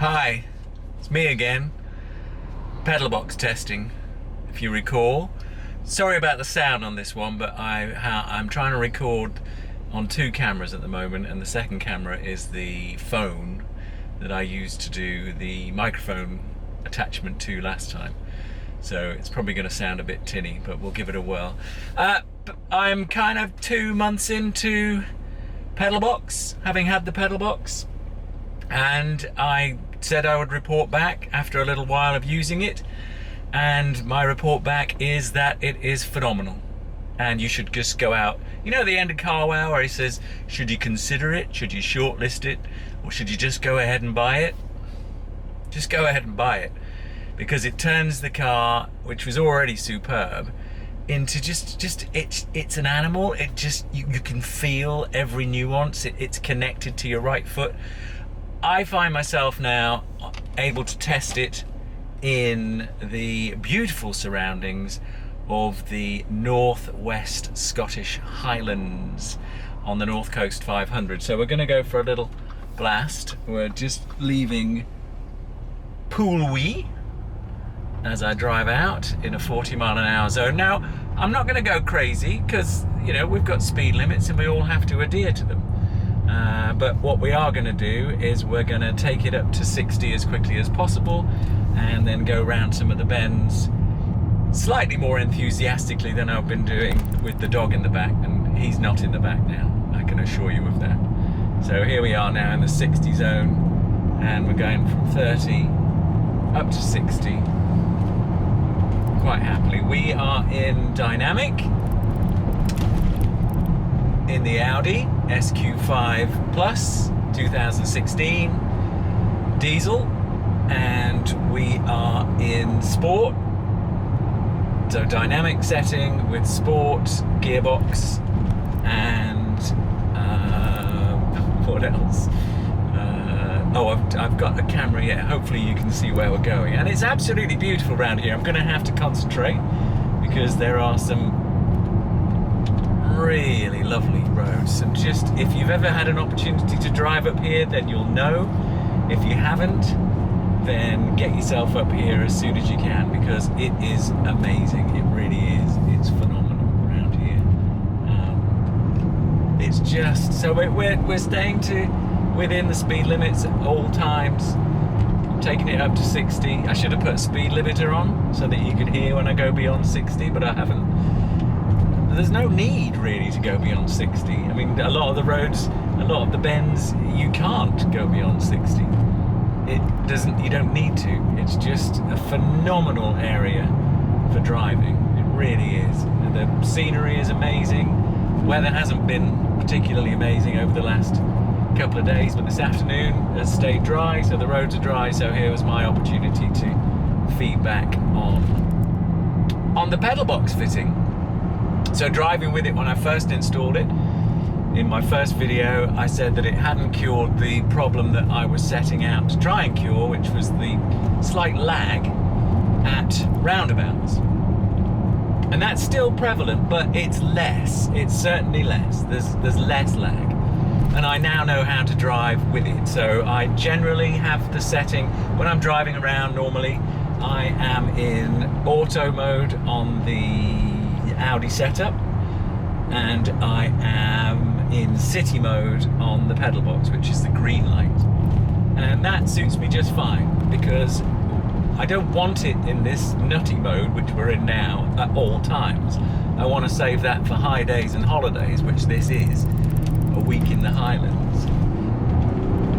Hi, it's me again. PedalBox testing, if you recall. Sorry about the sound on this one, but I'm trying to record on two cameras at the moment, and the second camera is the phone that I used to do the microphone attachment to last time. So it's probably going to sound a bit tinny, but we'll give it a whirl. I'm kind of 2 months into PedalBox, having had the PedalBox, and I said I would report back after a little while of using it, and my report back is that it is phenomenal, and you should just go out. You know the end of Car Wow where he says, should you consider it, should you shortlist it, or should you just go ahead and buy it? Just go ahead and buy it, because it turns the car, which was already superb, into just it's an animal. It just, you can feel every nuance. It's connected to your right foot. I find myself now able to test it in the beautiful surroundings of the northwest Scottish Highlands on the North Coast 500. So we're going to go for a little blast. We're just leaving Poolwee as I drive out in a 40-mile-an-hour zone. Now, I'm not going to go crazy because, you know, we've got speed limits and we all have to adhere to them. But what we are going to do is we're going to take it up to 60 as quickly as possible, and then go round some of the bends slightly more enthusiastically than I've been doing with the dog in the back, and he's not in the back now, I can assure you of that. So here we are now in the 60 zone, and we're going from 30 up to 60 quite happily. We are in dynamic in the Audi SQ5 Plus 2016 diesel, and we are in sport, so dynamic setting with sport, gearbox, and what else? I've got a camera here. Hopefully you can see where we're going, and it's absolutely beautiful around here. I'm going to have to concentrate because there are some really lovely roads, and just, if you've ever had an opportunity to drive up here, then you'll know. If you haven't, then get yourself up here as soon as you can, because it is amazing. It really is. It's phenomenal around here. It's just, so we're staying to within the speed limits at all times. I'm taking it up to 60. I should have put a speed limiter on so that you could hear when I go beyond 60, but I haven't. There's no need really to go beyond 60. I mean, a lot of the roads, a lot of the bends, you can't go beyond 60. You don't need to. It's just a phenomenal area for driving. It really is. And the scenery is amazing. Weather hasn't been particularly amazing over the last couple of days, but this afternoon has stayed dry, so the roads are dry. So here was my opportunity to feedback on the PedalBox fitting. So driving with it when I first installed it, in my first video, I said that it hadn't cured the problem that I was setting out to try and cure, which was the slight lag at roundabouts. And that's still prevalent, but it's less. It's certainly less. There's less lag. And I now know how to drive with it. So I generally have the setting, when I'm driving around normally, I am in auto mode on the Audi setup, and I am in city mode on the PedalBox, which is the green light, and that suits me just fine, because I don't want it in this nutty mode which we're in now at all times. I want to save that for high days and holidays, which this is, a week in the Highlands.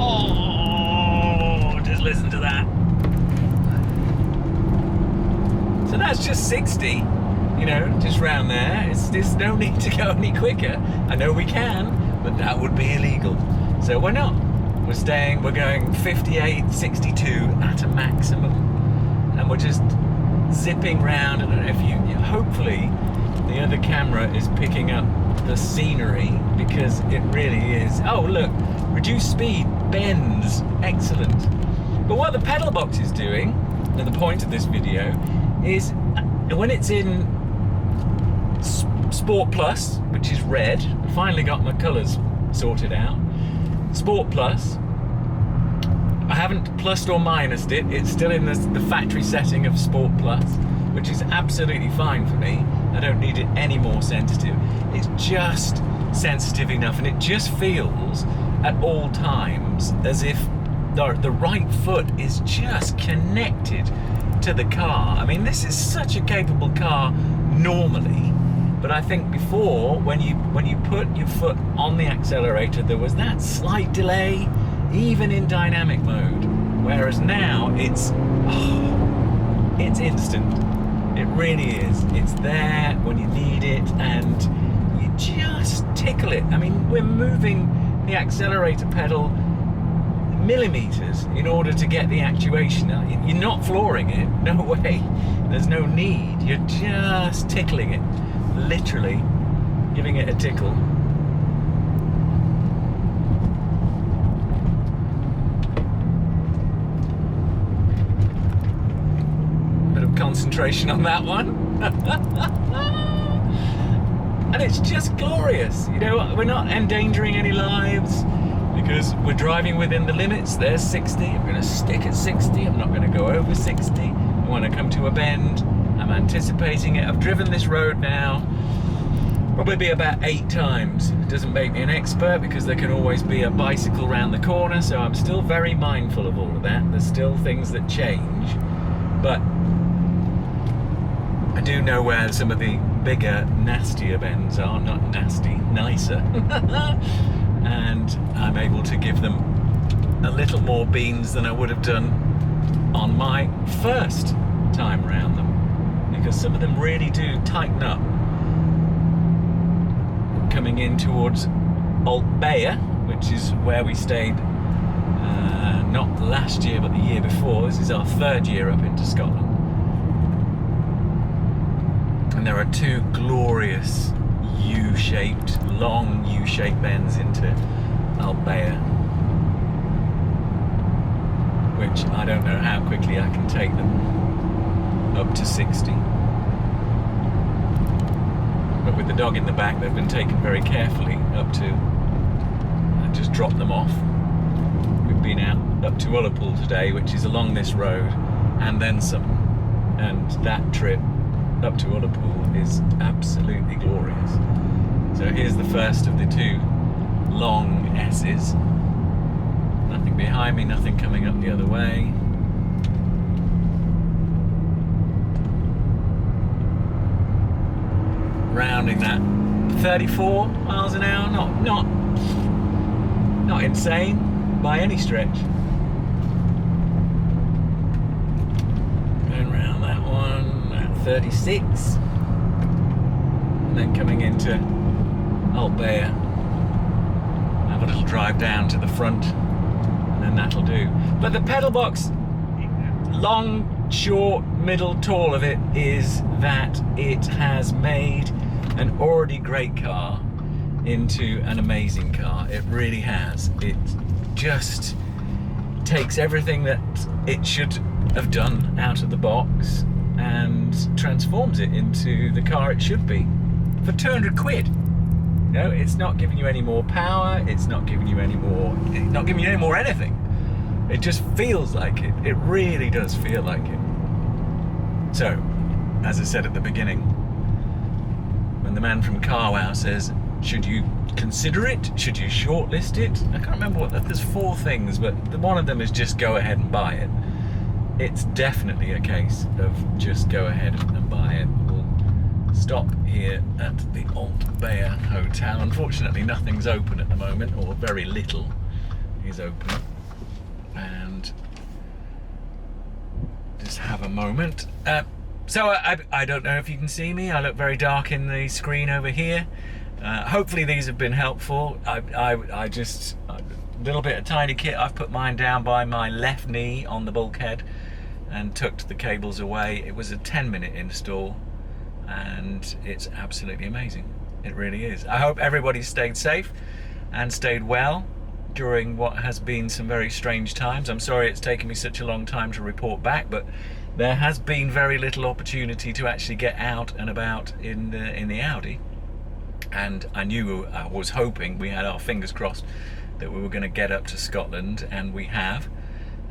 Oh, just listen to that. So that's just 60. You know, just round there. There's no need to go any quicker. I know we can, but that would be illegal. So we're not. We're going 58, 62 at a maximum. And we're just zipping round. I don't know if hopefully the other camera is picking up the scenery, because it really is. Oh, look, reduce speed, bends, excellent. But what the PedalBox is doing, and the point of this video, is when it's in Sport Plus, which is red, I finally got my colours sorted out. Sport Plus, I haven't plussed or minused it. It's still in the factory setting of Sport Plus, which is absolutely fine for me. I don't need it any more sensitive. It's just sensitive enough, and it just feels at all times as if the right foot is just connected to the car. I mean, this is such a capable car normally, but I think before, when you put your foot on the accelerator, there was that slight delay, even in dynamic mode. Whereas now it's instant. It really is. It's there when you need it, and you just tickle it. I mean, we're moving the accelerator pedal millimeters in order to get the actuation. You're not flooring it, no way. There's no need. You're just tickling it, literally giving it a tickle. Bit of concentration on that one. And it's just glorious. You know, we're not endangering any lives, because we're driving within the limits. There's 60, I'm going to stick at 60, I'm not going to go over 60. When I come to a bend, I'm anticipating it. I've driven this road now probably about 8 times. It doesn't make me an expert, because there can always be a bicycle round the corner, so I'm still very mindful of all of that. There's still things that change, but I do know where some of the bigger, nastier bends are. Not nasty, nicer. And I'm able to give them a little more beans than I would have done on my first time around them, because some of them really do tighten up. Coming in towards Altbaya, which is where we stayed not last year but the year before. This is our 3rd year up into Scotland, and there are 2 glorious U-shaped, long U-shaped bends into Altbaya, which I don't know how quickly I can take them up to 60. But with the dog in the back, they've been taken very carefully up to, and just dropped them off. We've been out up to Ullapool today, which is along this road, and then some, and that trip up to Ullapool is absolutely glorious. So here's the first of the 2 long S's. Nothing behind me, nothing coming up the other way. Rounding that 34 miles an hour, not insane by any stretch. Going round that one at 36. And then coming into Altbaya, have a little drive down to the front, and then that'll do. But the PedalBox, long, short, middle, tall of it is that it has made an already great car into an amazing car. It really has. It just takes everything that it should have done out of the box and transforms it into the car it should be for 200 quid. No, it's not giving you any more power, it's not giving you any more, anything. It just feels like it. It really does feel like it. So, as I said at the beginning, when the man from CarWow says, should you consider it? Should you shortlist it? I can't remember what, there's 4 things, but one of them is just go ahead and buy it. It's definitely a case of just go ahead and buy it. We'll stop here at the Altbaya Hotel. Unfortunately, nothing's open at the moment, or very little is open. And just have a moment. So I don't know if you can see me. I look very dark in the screen over here. Hopefully these have been helpful. I just, a little bit of tiny kit. I've put mine down by my left knee on the bulkhead and tucked the cables away. It was a 10-minute install, and it's absolutely amazing. It really is. I hope everybody stayed safe and stayed well during what has been some very strange times. I'm sorry it's taken me such a long time to report back, but there has been very little opportunity to actually get out and about in the Audi. And I was hoping, we had our fingers crossed that we were going to get up to Scotland, and we have.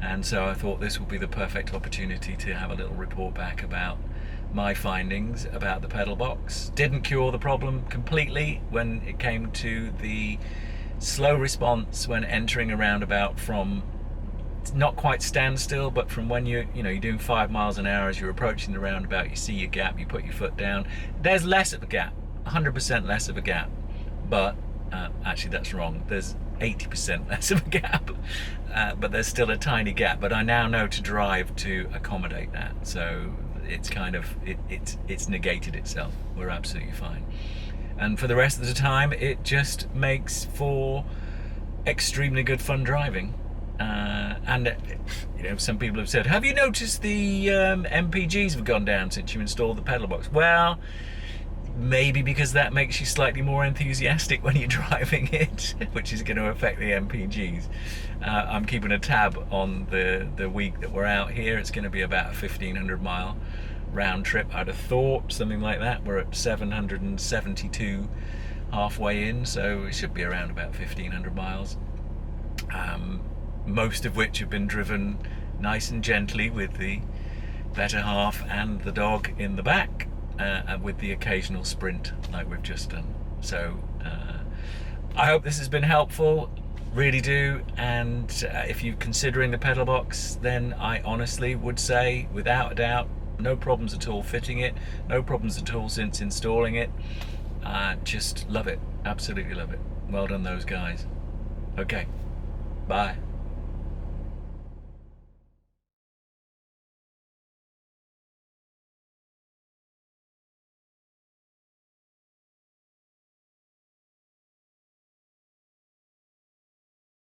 And so I thought this would be the perfect opportunity to have a little report back about my findings about the PedalBox. Didn't cure the problem completely when it came to the slow response when entering a roundabout from not quite standstill, but from when you're doing 5 miles an hour as you're approaching the roundabout, you see your gap, you put your foot down. There's less of a gap, 100% less of a gap, but actually that's wrong. There's 80% less of a gap, but there's still a tiny gap. But I now know to drive to accommodate that, so it's kind of it's negated itself. We're absolutely fine. And for the rest of the time, it just makes for extremely good fun driving. And some people have said, have you noticed the MPGs have gone down since you installed the PedalBox? Well, maybe because that makes you slightly more enthusiastic when you're driving it, which is going to affect the MPGs. I'm keeping a tab on the week that we're out here. It's going to be about a 1,500 mile round trip, I'd have thought, something like that. We're at 772 halfway in, so it should be around about 1,500 miles. Most of which have been driven nice and gently with the better half and the dog in the back, with the occasional sprint like we've just done. So I hope this has been helpful, really do. And if you're considering the PedalBox, then I honestly would say, without a doubt, no problems at all fitting it, no problems at all since installing it. Just love it, absolutely love it. Well done those guys. Okay, bye.